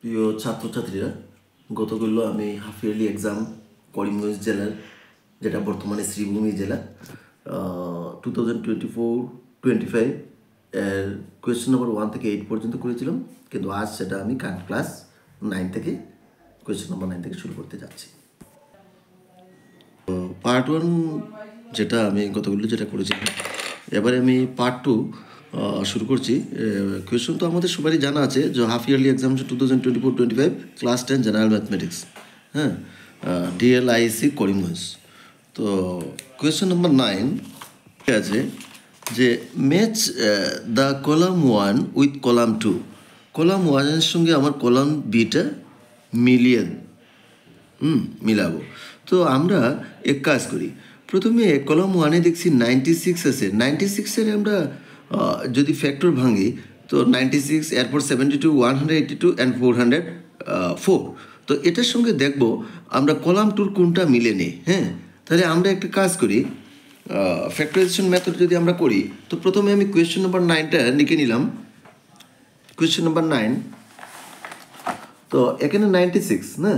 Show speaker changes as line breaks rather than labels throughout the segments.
প্রিয় ছাত্রছাত্রীরা, গতকাল আমি হাফ ইয়ারলি এক্সাম করিমগঞ্জ জেলার, যেটা বর্তমানে শ্রীভূমি জেলা, 2024-25 এর কোয়েশ্চেন নম্বর 1 থেকে 8 পর্যন্ত করেছিলাম। কিন্তু আজ সেটা আমি ক্লাস 9 থেকে কোয়েশ্চেন নম্বর 9 থেকে শুরু করতে যাচ্ছি। পার্ট 1 যেটা আমি গতকাল যেটা করেছিলাম, এবারে আমি পার্ট 2 শুরু করছি। কোয়েশ্চন তো আমাদের সবারই জানা আছে যে half yearly exam 2024-25 class 10 general mathematics, হ্যাঁ, ডিএলআইসি করিমগঞ্জ। তো কোয়েশ্চন নম্বর 9 আছে যে match the column 1 with column 2। Column 1-এর সঙ্গে আমার কলাম বিটা মিলাবো। তো আমরা এক কাজ করি, প্রথমে কলাম 1-এ দেখছি 96 আছে। 96-এর আমরা যদি ফ্যাক্টর ভাঙি তো 96, এরপর 72, 182 অ্যান্ড 404। তো এটার সঙ্গে দেখব আমরা কলাম 2-র কোনটা মিলে নেই। হ্যাঁ, তাহলে আমরা একটা কাজ করি, ফ্যাক্টরাইজেশন মেথড যদি আমরা করি, তো প্রথমে আমি কোয়েশ্চেন নম্বর 9টা লিখে নিলাম। কোয়েশ্চেন নম্বর 9, তো এখানে 96 না,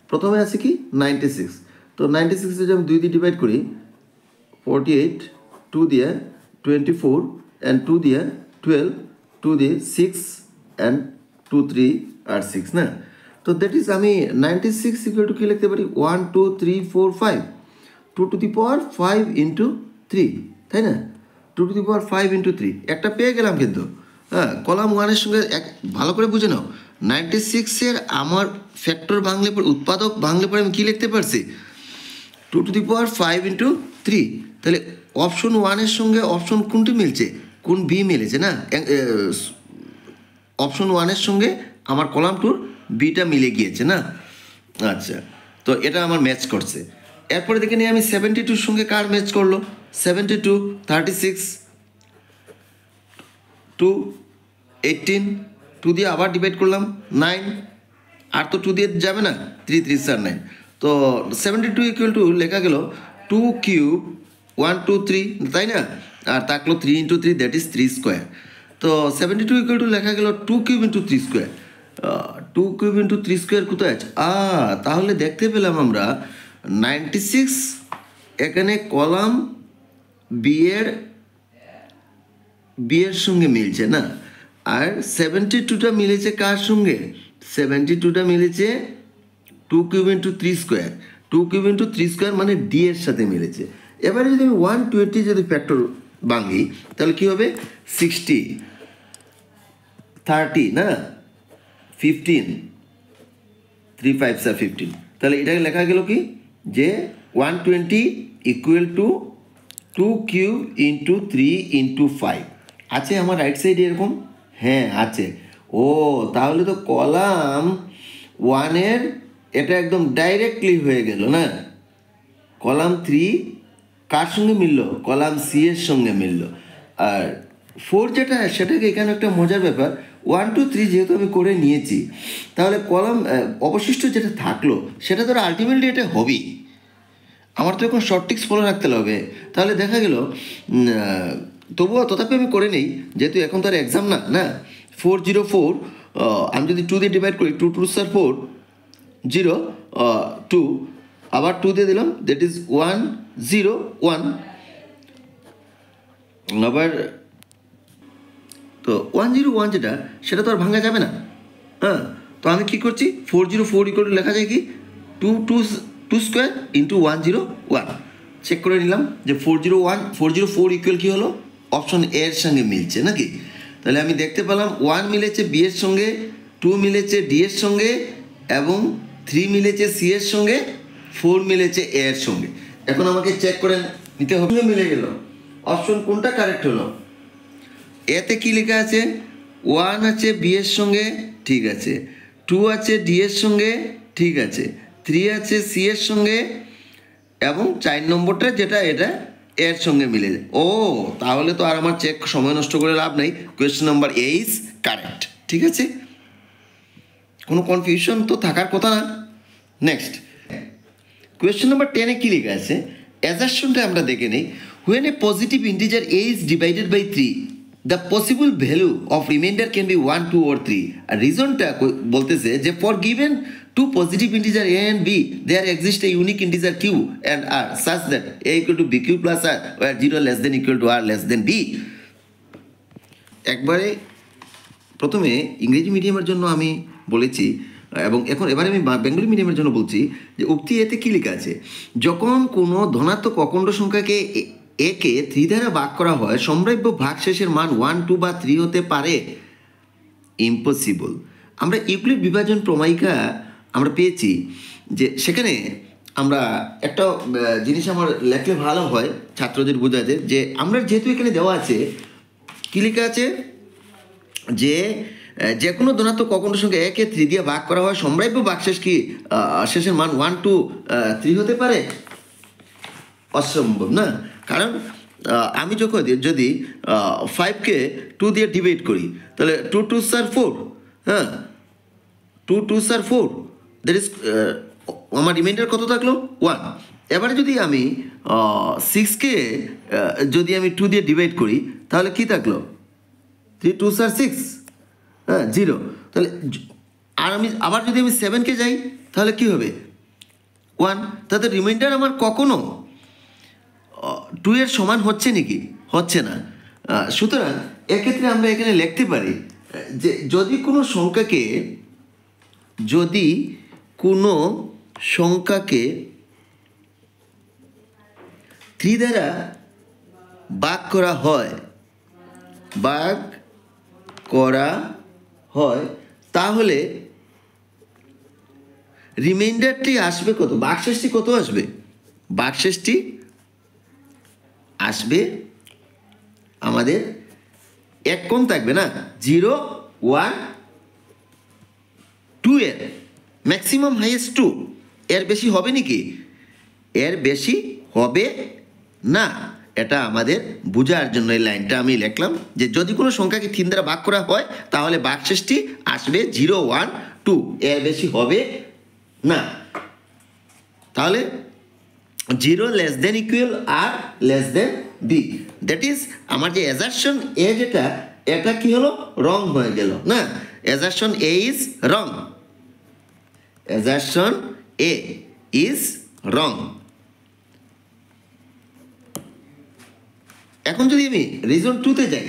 প্রথমে আছে কি 96। তো 96 যদি আমি 2 দিয়ে ডিভাইড করি, 48, 2 দিয়ে 24 অ্যান্ড 2 দিয়ে 12, 2 দিয়ে 6 অ্যান্ড 2, 3 আর 6 না। তো দ্যাট ইজ আমি 96 ইকুয়াল টু কি লিখতে পারি, 1, 2, 3, 4, 5, 2 টু দি পাওয়ার 5 ইন্টু 3, তাই না? 2 টু দি পাওয়ার 5 ইন্টু 3 একটা পেয়ে গেলাম। কিন্তু হ্যাঁ, কলাম 1-এর সঙ্গে ভালো করে বুঝে নাও, 96-এর আমার ফ্যাক্টর ভাঙলে পরে, উৎপাদক ভাঙলে পরে আমি কী লিখতে পারছি, 2 টু দি পাওয়ার 5 ইন্টু 3। তাহলে অপশন 1-এর সঙ্গে অপশন কোনটি মিলছে, কোন বি মিলেছে না, অপশন 1-এর সঙ্গে আমার কলাম 2-র বিটা মিলে গিয়েছে না। আচ্ছা, তো এটা আমার ম্যাচ করছে। এরপরে দেখে নিই আমি 72-র সঙ্গে কার ম্যাচ করলো, 72, 36, 2, 18, 2 দিয়ে আবার ডিভাইড করলাম 9, আর তো 2 দিয়ে যাবে না, 3, 3, 4, 9। তো 72 ইকুয়াল টু লেখা গেল 2 কিউব 1, 2, 3, তাই না? আর থাকলো 3 ইন্টু 3, দ্যাট ইজ 3 স্কোয়ার। তো 72 ইকুয়াল টু লেখা গেল 2 cube into 3 square. 2 cube into 3 square কোথায় আছে? তাহলে দেখতে পেলাম আমরা 96 এখানে কলাম বি এর সঙ্গে মিলছে না, আর 72টা মিলেছে কার সঙ্গে, 72টা মিলেছে 2 cube into 3 square. 2 cube into 3 square মানে ডি এর সাথে মিলেছে। এবারে যদি আমি 120 যদি ফ্যাক্টর ভাঙি, তাহলে কী হবে, 60, 30 না, 15, 3, 5, 15। তাহলে এটাকে লেখা গেল কি, যে 120 equal to 2 cube into 3 into 5 আছে আমার রাইট সাইডে এরকম। হ্যাঁ আছে। তাহলে তো কলাম 1-এর এটা একদম ডাইরেক্টলি হয়ে গেল না। কলাম 3 কার সঙ্গে মিলল, কলাম সি এর সঙ্গে মিলল। আর 4 যেটা, সেটাকে এখানে একটা মজার ব্যাপার, 1, 2, 3 যেহেতু আমি করে নিয়েছি, তাহলে কলাম অবশিষ্ট যেটা থাকলো সেটা তো আলটিমেটলি এটা হবেই। আমার তো এখন শর্ট ট্রিক্স ফলো রাখতে হবে। তাহলে দেখা গেল, তবুও তথাপি আমি করে নেই, যেহেতু এখন তো আর এক্সাম না। 404 আমি যদি 2 দিয়ে ডিভাইড করি, 2, 2, 4, 0, 2, আবার 2 দিয়ে দিলাম, দ্যাট ইজ 1, 0, 1। আবার তো 101 যেটা, সেটা তো আর ভাঙা যাবে না। হ্যাঁ, তো আমি কী করছি, 404 ইকুয়াল টু লেখা যায় কি, 2 স্কোয়ার ইন্টু 101। চেক করে নিলাম যে 404 ইকুয়াল কী হলো, অপশন এ এর সঙ্গে মিলছে নাকি। তাহলে আমি দেখতে পেলাম 1 মিলেছে বি এর সঙ্গে, 2 মিলেছে ডি এর সঙ্গে, এবং 3 মিলেছে সি এর সঙ্গে, 4 মিলেছে এ এর সঙ্গে। এখন আমাকে চেক করে নিতে হবে, মিলে গেল, অপশন কোনটা কারেক্ট হলো। এতে কি লেখা আছে, 1 আছে বি এর সঙ্গে, ঠিক আছে, 2 আছে ডি এর সঙ্গে, ঠিক আছে, 3 আছে সি এর সঙ্গে, এবং 4 নম্বরটা যেটা, এটা এর সঙ্গে মিলে যায়। তাহলে তো আর আমার চেক সময় নষ্ট করে লাভ নেই, question number A is correct. ঠিক আছে, কোনো কনফিউশন তো থাকার কথা না। নেক্সট কোয়েশ্চেন নাম্বার 10-এ কী লেখা আছে, অ্যাজারশনটা আমরা দেখে নিই। When a positive integer a is divided by 3, the possible value of remainder can be 1, 2 or 3। আর রিজনটা বলতেছে যে for given two positive integer a and b there exist a unique integer q and r such that a equal to b q plus r where 0 less than equal to r less than b. একবারে প্রথমে ইংরেজি মিডিয়ামের জন্য আমি বলেছি এবং এবারে আমি বেঙ্গলি মিডিয়ামের জন্য বলছি যে উক্তি এতে কী লেখা আছে, যখন কোনো ধনাত্মক অখণ্ড সংখ্যাকে একে 3 দ্বারা ভাগ করা হয় সম্ভাব্য ভাগশেষের মান 1, 2 বা 3 হতে পারে। ইম্পসিবল। আমরা ইউক্লিড বিভাজন প্রমায়িকা আমরা পেয়েছি যে সেখানে আমরা একটা জিনিস আমার লেখলে ভালো হয় ছাত্রদের বোঝাতে, যে আমরা যেহেতু এখানে দেওয়া আছে কী লেখা আছে যে যে কোনো ধনাত্মক অখণ্ড সংখ্যা একে 3 দিয়ে ভাগ করা হয় সম্ভাব্য ভাগশেষ কি শেষের মান 1, 2, 3 হতে পারে। অসম্ভব না, কারণ আমি যখন যদি 5কে 2 দিয়ে ডিভাইড করি তাহলে 2 2s are 4, হ্যাঁ 2 2s are 4, দ্যাট ইজ আমার রিমাইন্ডার কত থাকলো 1। এবারে যদি আমি 6কে যদি আমি 2 দিয়ে ডিভাইড করি তাহলে কি থাকলো 3 2s are 6, হ্যাঁ 0। তাহলে আর আমি আবার যদি আমি 7কে যাই তাহলে কি হবে 1। তাতে রিমাইন্ডার আমার কখনো 2 এর সমান হচ্ছে নাকি, হচ্ছে না। সুতরাং এক্ষেত্রে আমরা এখানে লিখতে পারি যে যদি কোনো সংখ্যাকে 3 দ্বারা ভাগ করা হয় তাহলে রিমাইন্ডারটি আসবে কত, ভাগশেষটি কত আসবে, ভাগশেষটি আসবে আমাদের এক কম থাকবে না 0, 1, 2 এর ম্যাক্সিমাম হাইয়েস্ট 2, এর বেশি হবে নাকি, এর বেশি হবে না। এটা আমাদের বোঝার জন্য এই লাইনটা আমি লিখলাম যে যদি কোনো সংখ্যাকে 3 দ্বারা ভাগ করা হয় তাহলে ভাগশেষটি আসবে 0, 1, 2, এর বেশি হবে না। তাহলে 0 less than equal r less than b, that is আমার যে অ্যাজারশন এ যেটা এটা কি হলো রং হয়ে গেল না, assertion A is wrong, assertion A is wrong. এখন যদি আমি রিজন 2তে যাই,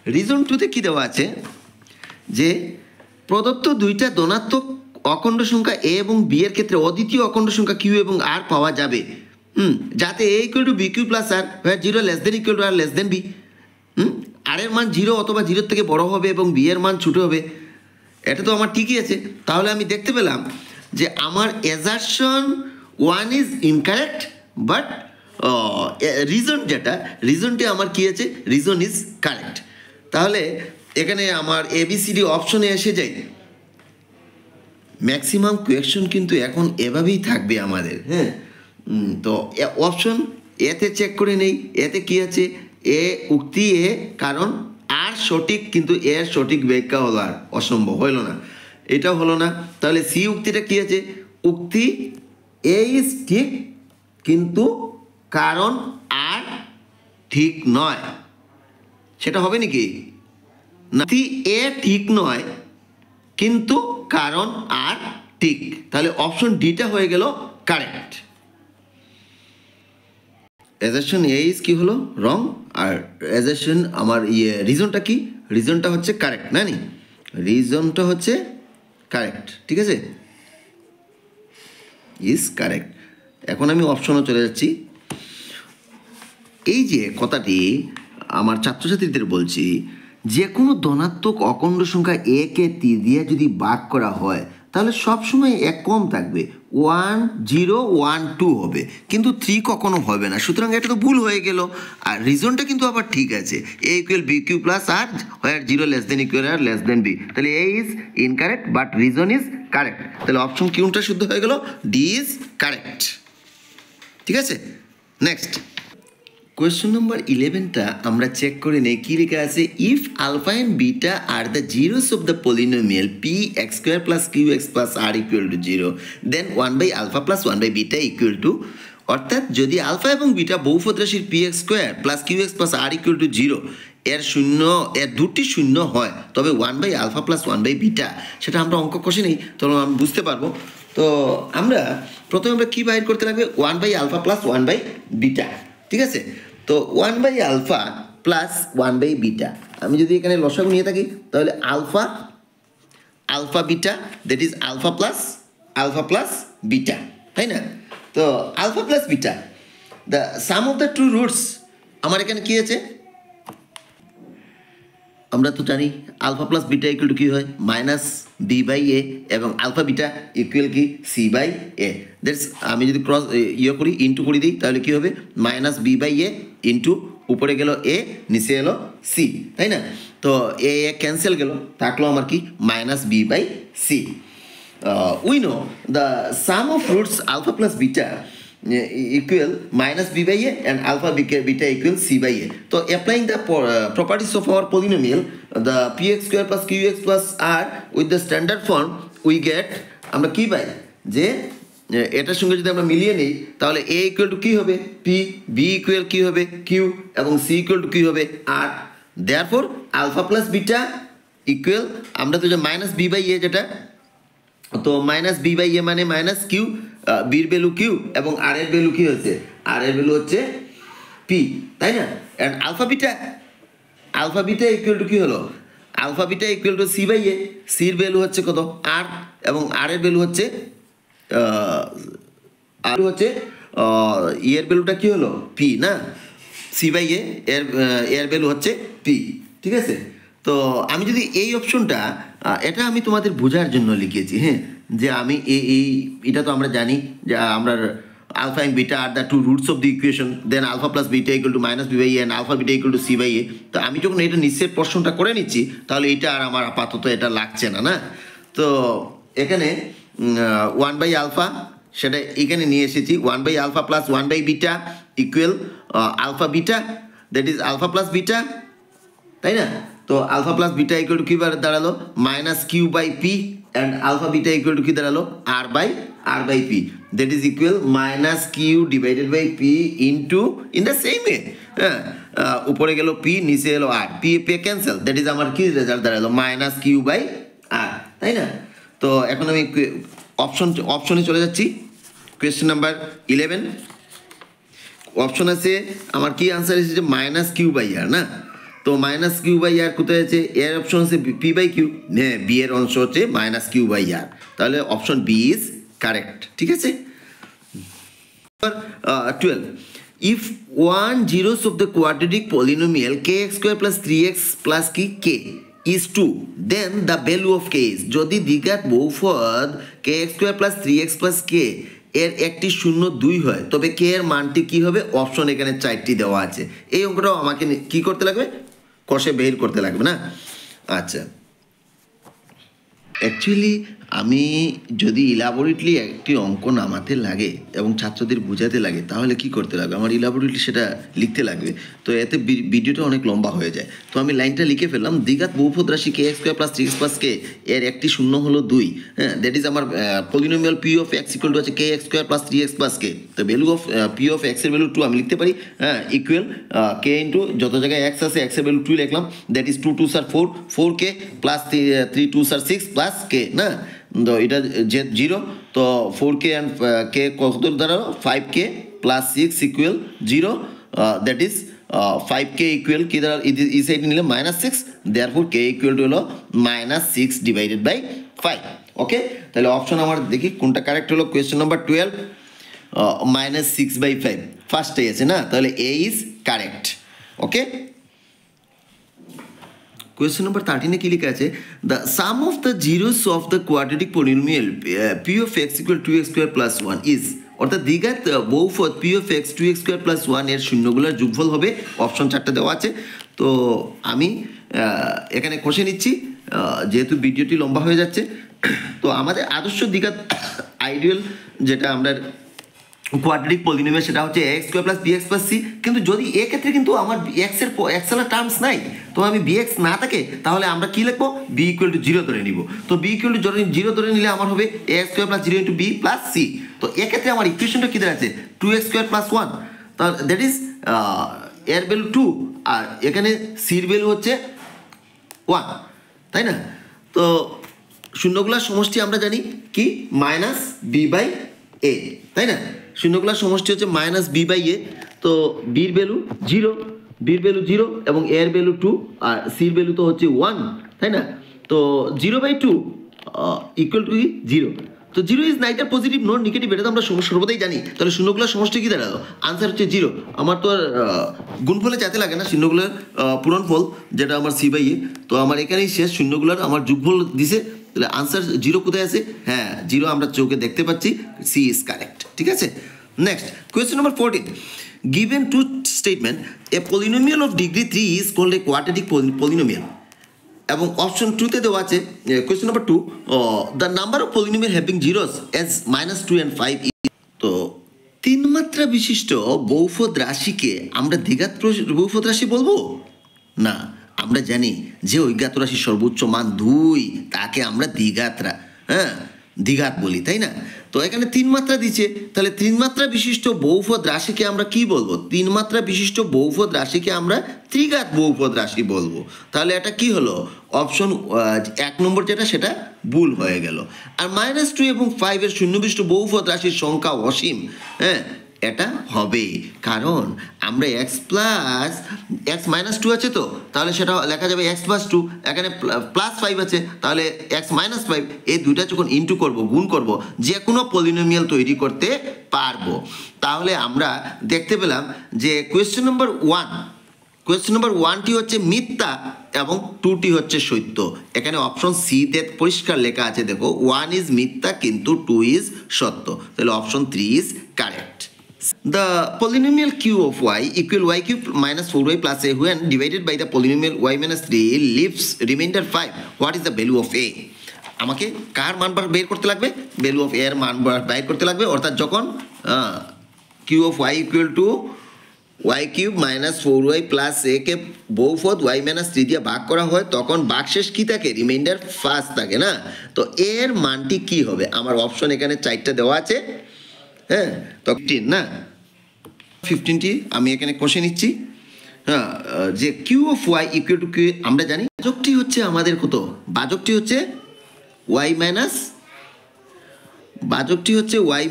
রিজন 2তে কি দেওয়া আছে যে প্রদত্ত দুইটা ধনাত্মক অখণ্ড সংখ্যা এ এবং বি এর ক্ষেত্রে অদ্বিতীয় অখণ্ড সংখ্যা কিউ এবং আর পাওয়া যাবে যাতে a equal to b q plus r where 0 less than equal to r less than b. আর এর মান 0 অথবা 0 থেকে বড় হবে এবং বি এর মান ছোট হবে। এটা তো আমার ঠিকই আছে। তাহলে আমি দেখতে পেলাম যে আমার অ্যাজারশন 1 ইজ ইনকারেক্ট, বাট রিজনটি আমার কি আছে, রিজন ইজ কারেক্ট। তাহলে এখানে আমার ABCD অপশনে এসে যাই। ম্যাক্সিমাম কোয়েকশন কিন্তু এখন এভাবেই থাকবে আমাদের, হ্যাঁ। তো অপশন এতে চেক করে নেই, এতে কি আছে এ উক্তি এ, কারণ আর সঠিক কিন্তু এর সঠিক ব্যাখ্যা হলো আর অসম্ভব হইল না, এটাও হলো না। তাহলে সি উক্তিটা কি আছে, উক্তি এ ইজ ঠিক কিন্তু কারণ আর ঠিক নয়, সেটা হবে নাকি না, এ ঠিক নয় কিন্তু কারণ আর ঠিক, তাহলে অপশন ডিটা হয়ে গেল কারেক্ট। অ্যাজারশন এ ইজ কি হলো রং, আর অ্যাজারশন আমার রিজনটা কি, রিজনটা হচ্ছে কারেক্ট না নি, রিজনটা হচ্ছে কারেক্ট, ঠিক আছে, ইজ কারেক্ট। এখন আমি অপশনও চলে যাচ্ছি। এই যে কথাটি আমার ছাত্রছাত্রীদের বলছি, যে কোনো ধনাত্মক অখণ্ড সংখ্যা একে 3 দিয়ে যদি ভাগ করা হয় তাহলে সবসময় এক কম থাকবে, 1, 0, 1, 2 হবে, কিন্তু 3 কখনো হবে না। সুতরাং এটা তো ভুল হয়ে গেল। আর রিজনটা কিন্তু আবার ঠিক আছে, a equal b q plus r where 0 less than equal r less than b. তাহলে a is incorrect but reason is correct. তাহলে অপশন কিউটা শুদ্ধ হয়ে গেল, ডি ইজ কারেক্ট, ঠিক আছে। নেক্সট কোয়েশ্চন নম্বর 11টা আমরা চেক করে নেই, কি লেখা আছে, if alpha and beta are the zeros of the polynomial p x square plus q x plus r equal to 0, then 1/α plus 1/β equal to অর্থাৎ যদি আলফা এবং বিটা বহুপদ রাশির p x square plus q x plus r equal to 0 এর দুটি শূন্য হয় তবে 1/α প্লাস 1/β, সেটা আমরা অঙ্ক কষে নেই, তখন আমি বুঝতে পারবো। তো প্রথমে আমরা কী বাইর করতে লাগবে? 1/α প্লাস 1/β, ঠিক আছে? তো 1/α প্লাস 1/β, আমি যদি এখানে লসাগু নিয়ে থাকি তাহলে alpha beta, that is alpha plus beta, তাই না? তো alpha plus beta, the sum of the two roots, আমার এখানে কী আছে? আমরা তো জানি alpha plus beta equal to কী হয়? -b/a, এবং আলফা বিটা ইকুয়াল কি? c/a। দ্যাটস, আমি যদি ক্রস করি, ইন্টু করে দিই, তাহলে কী হবে? -b/a ইন্টু উপরে গেল a, নিচে এলো c, তাই না? তো a ক্যান্সেল গেল, থাকলো আমার কি? -b/c। We know the sum of roots alpha plus beta equal -b/a and alpha beta equal c/a. So applying the properties of our polynomial, the px square plus qx plus r with the standard form, we get, আমরা কি পাই? যে এটার সঙ্গে যদি আমরা মিলিয়ে নিই তাহলে a ইকুয়াল টু কী হবে? p, b ইকুয়াল কী হবে? q, এবং c ইকুয়াল টু কী হবে? r। Therefore alpha plus beta equal, আমরা তো যে -b/a, যেটা তো -b/a মানে -q, বির ভ্যালু কিউ এবং আর এর ভ্যালু কি হচ্ছে? আর এর ভ্যালু হচ্ছে পি, তাই না? And alpha beta equal to কী হলো? Alpha beta equal to c/a, সির ভ্যালু হচ্ছে কত? আর, এবং আর এর ভ্যালু হচ্ছে এর ভ্যালুটা কী হলো? পি, না? c/a এর ভ্যালু হচ্ছে পি, ঠিক আছে? তো আমি যদি এই অপশনটা, এটা আমি তোমাদের বোঝার জন্য লিখেছি, হ্যাঁ, যে আমি এটা তো আমরা জানি যে আমরা আলফা এবং beta are the two roots of the equation, then alpha plus beta equal to -b/a and alpha beta equal to c/a। তো আমি যখন এটা নিচের প্রশ্নটা করে নিচ্ছি তাহলে এটা আর আমার আপাতত এটা লাগছে না, না? তো এখানে 1/α, সেটা এখানে নিয়ে এসেছি, 1/α plus 1/β equal alpha beta, that is alpha plus beta, তাই না? তো alpha plus beta equal to কী দাঁড়ালো? -q/p, and alpha beta equal to কি দাঁড়ালো? r/p, that is equal -q divided by p into, in the same way, হ্যাঁ, উপরে গেল p, নিচে এলো r, p cancel, that is আমার কি রেজাল্ট দাঁড়ালো? -q/r, তাই না? তো এখন আমি অপশনে চলে যাচ্ছি। কোয়েশ্চেন নাম্বার 11, অপশন আছে আমার কি আনসার এসেছে? -q/r, না? তো -q/r কোথায় আছে? এর অপশন আছে p/q, হ্যাঁ, বি এর অংশ হচ্ছে -q/r, তাহলে অপশন বি ইজ কারেক্ট, ঠিক আছে? 12, if 1/0 of the quadratic polynomial kx² plus 3x plus k is 2, then the value of k is, যদি দ্বিঘাত বহুপদ kx² plus 3x plus k এর একটি 0 2 হয় তবে কে এর মানটি কি হবে? অপশন এখানে 4টি দেওয়া আছে। এই অঙ্কটাও আমাকে কি করতে লাগবে? কষে বের করতে লাগবে, না? আচ্ছা, অ্যাকচুয়ালি আমি যদি ইলাবোরেটলি একটি অঙ্ক নামাতে লাগে এবং ছাত্রদের বোঝাতে লাগে তাহলে কি করতে লাগবে? আমার ইলাবোরেটলি সেটা লিখতে লাগবে, তো এতে ভিডিওটা অনেক লম্বা হয়ে যায়। তো আমি লাইনটা লিখে ফেললাম, দ্বিঘাত বহুপদ রাশি kx² plus 3x plus k এর একটি 0 হলো 2, হ্যাঁ, দ্যাট ইজ আমার polynomial p of x equal to আছে kx² plus 3x plus k। তো value of p of x এর ভ্যালু 2 আমি লিখতে পারি, হ্যাঁ, ইকুয়াল k ইন্টু যত জায়গায় x আছে x এর ভ্যালু 2 লিখলাম, that is 2 2s are 4, 4k plus 3 2s are 6 plus k, না? তো এটা যে 0, তো 4k অ্যান্ড কে কত দাঁড়ালো? 5k plus 6 equal 0, that is 5k equal কি দাঁড়ালো? এই সাইড নিলে -6, দেয়ারফর k ইকুয়াল টু হলো -6 ডিভাইডেড বাই 5। ওকে, তাহলে অপশন আমার দেখি কোনটা কারেক্ট হলো। কোয়েশ্চেন নাম্বার 12, -6/5 ফার্স্টেই আছে, না? তাহলে a is correct. Okay, question number 13 কি লেখা আছে? The sum of the zeros of the quadratic polynomial p of x equal 2x² plus 1 is, অর্থাৎ দ্বিঘাত বহুপদ p of x 2x² plus 1 এর শূন্যগুলোর যোগফল হবে। অপশন 4টা দেওয়া আছে, তো আমি এখানে কষে নিচ্ছি যেহেতু ভিডিওটি লম্বা হয়ে যাচ্ছে। তো আমাদের আদর্শ দ্বিঘাত আইডিয়াল যেটা আমরা কোয়াড্রেটিক পলিনোমিয়াল সেটা হচ্ছে x square plus b x plus c. কিন্তু যদি এক্ষেত্রে কিন্তু আমার এক্সের টার্মস নাই, তো আমি বিএক্স না থাকে, তাহলে আমরা কি লিখবো, বি ইকুয়াল টু জিরো ধরে নিব। তো বি ইকুয়াল টু জিরো ধরে নিলে আমার হবে x square plus zero into b plus c. তো এক্ষেত্রে আমার ইকুয়েশনটা কী দাঁড়াচ্ছে, two x square plus one, তাহলে দ্যাট ইজ এর ভ্যালু টু, আর এখানে সির ভ্যালু হচ্ছে ওয়ান, তাই না? তো শূন্যগুলার সমষ্টি আমরা জানি কি, মাইনাস বি বাই এ, তাই না? শূন্যগুলার সমষ্টি হচ্ছে মাইনাস বি বাই এ। তো বির ভ্যালু জিরো এবং এর ভ্যালু টু, আর সির ভ্যালু তো হচ্ছে ওয়ান, তাই না? তো zero by two equal to zero. তো zero is neither positive not negative, এটা তো আমরা সর্বদাই জানি। তাহলে শূন্যগুলোর সমষ্টি কি দাঁড়ালো, আনসার হচ্ছে জিরো। আমার তো আর গুণফলে চাইতে লাগে না, শূন্যগুলোর পূরণফল যেটা আমার সি বাই এ। তো আমার এখানেই শেষ, শূন্যগুলোর আমার যোগফল দিছে, তাহলে আনসার জিরো কোথায় আছে, হ্যাঁ জিরো আমরা চোখে দেখতে পাচ্ছি, সি ইজ কারেক্ট। ঠিক আছে, next question number 14, given two statement a polynomial of degree 3 is called a quadratic polynomial, এবং অপশন টুতে দেওয়া আছে question number 2, the number of polynomial having zeros as -2 and 5। তো তিন মাত্রা বিশিষ্ট বহুপদ রাশিকে আমরা দ্বিঘাত বহুপদ রাশি বলবো না, আমরা জানি যে অজ্ঞাত রাশির সর্বোচ্চ মান 2 তাকে আমরা দ্বিঘাত বলি, তাই না? তো এখানে তিন মাত্রা দিচ্ছে, তাহলে তিন মাত্রা বিশিষ্ট বহুপদ রাশিকে আমরা কি বলবো, তিন মাত্রা বিশিষ্ট বহুপদ রাশিকে আমরা ত্রিঘাত বহুপদ রাশি বলবো। তাহলে এটা কি হলো, অপশন 1 নম্বর যেটা সেটা ভুল হয়ে গেল। আর -2 এবং 5 এর শূন্যবিশিষ্ট বহুপদ রাশির সংখ্যা অসীম, এটা হবে, কারণ আমরা x -2 আছে, তো তাহলে সেটা লেখা যাবে x + 2, এখানে +5 আছে, তাহলে x - 5, এই দুইটা যখন ইনটু করব, গুণ করব, যে কোনো পলিনোমিয়াল তৈরি করতে পারবো। তাহলে আমরা দেখতে পেলাম যে কোয়েশ্চেন নাম্বার 1টি হচ্ছে মিথ্যা এবং 2টি হচ্ছে সত্য। এখানে অপশন সি তে পরিষ্কার লেখা আছে, দেখো 1 ইজ মিথ্যা কিন্তু 2 ইজ সত্য, তাহলে option 3 is correct. The polynomial q of y equal y cube minus 4y plus a when divided by the polynomial y minus 3 leaves remainder 5. What is the value of a? আমাকে কার মান বের করতে লাগবে, value of a এর মান বের করতে লাগবে, অর্থাৎ যখন q of y equal to y cube minus 4y plus a K বহুপদ y minus 3 দিয়ে ভাগ করা হয়, তখন ভাগশেষ কি থাকে, রিমাইন্ডার 5 থাকে না? তো এর মানটি কি হবে, আমার অপশন এখানে 4টা দেওয়া আছে, তো 15 না, 15টি আমি এখানে কষে নিচ্ছি। যে q of y equal to q, আমরা জানি বাজকটি হচ্ছে আমাদের কত, বাজকটি হচ্ছে ওয়াই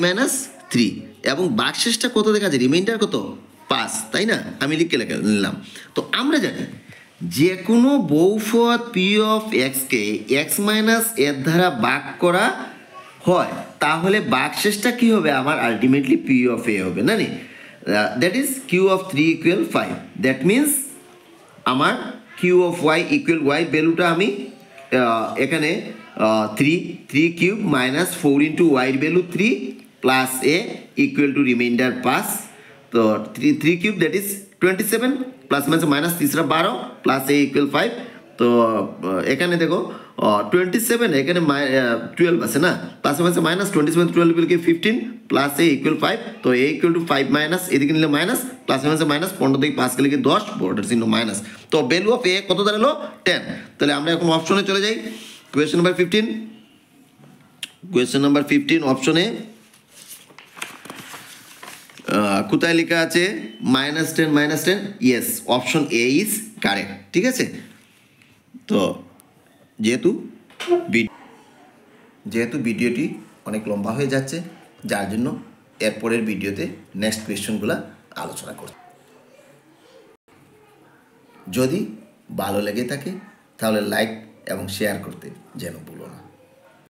মাইনাস 3, এবং ভাগশেষটা কত দেখা যায়, রিমাইন্ডার কত, 5, তাই না? আমি লিখে নিলাম। তো আমরা জানি যে কোনো বহুপদ পি অফ এক্সকে এক্স মাইনাস এর দ্বারা ভাগ করা হয়, তাহলে ভাগশেষটা কি হবে, আমার আলটিমেটলি পি অফ এ হবে না? That is q of 3 equal 5, that means আমার q of y equal y ভ্যালুটা আমি এখানে 3 কিউব মাইনাস 4 ইন্টু ওয়াইয়ের value 3 plus a equal to remainder 5। তো 3 cube that is 27 plus minus 12 plus a equal 5। তো এখানে দেখো 27, এখানে 12 আছে না, প্লাস মাইনাস 27 12 কে 15 প্লাস এ ইকুয়াল 5। তো এ ইকুয়াল টু 5 মাইনাস, এদিকে নিলে মাইনাস, প্লাস মাইনাস 15 থেকে 5 গেলে 10, বর্ডার চিহ্ন মাইনাস। তো ভ্যালু অফ এ কত দাঁড়ালো, 10। তাহলে আমরা এখন অপশনে চলে যাই, কোয়েশ্চেন নাম্বার 15 অপশনে কোথায় লেখা আছে, -10 yes, option A is correct. ঠিক আছে, তো যেহেতু ভিডিওটি অনেক লম্বা হয়ে যাচ্ছে, যার জন্য এরপরের ভিডিওতে নেক্সট কোয়েশ্চনগুলো আলোচনা করব। যদি ভালো লেগে থাকে তাহলে লাইক এবং শেয়ার করতে যেন ভুলো না।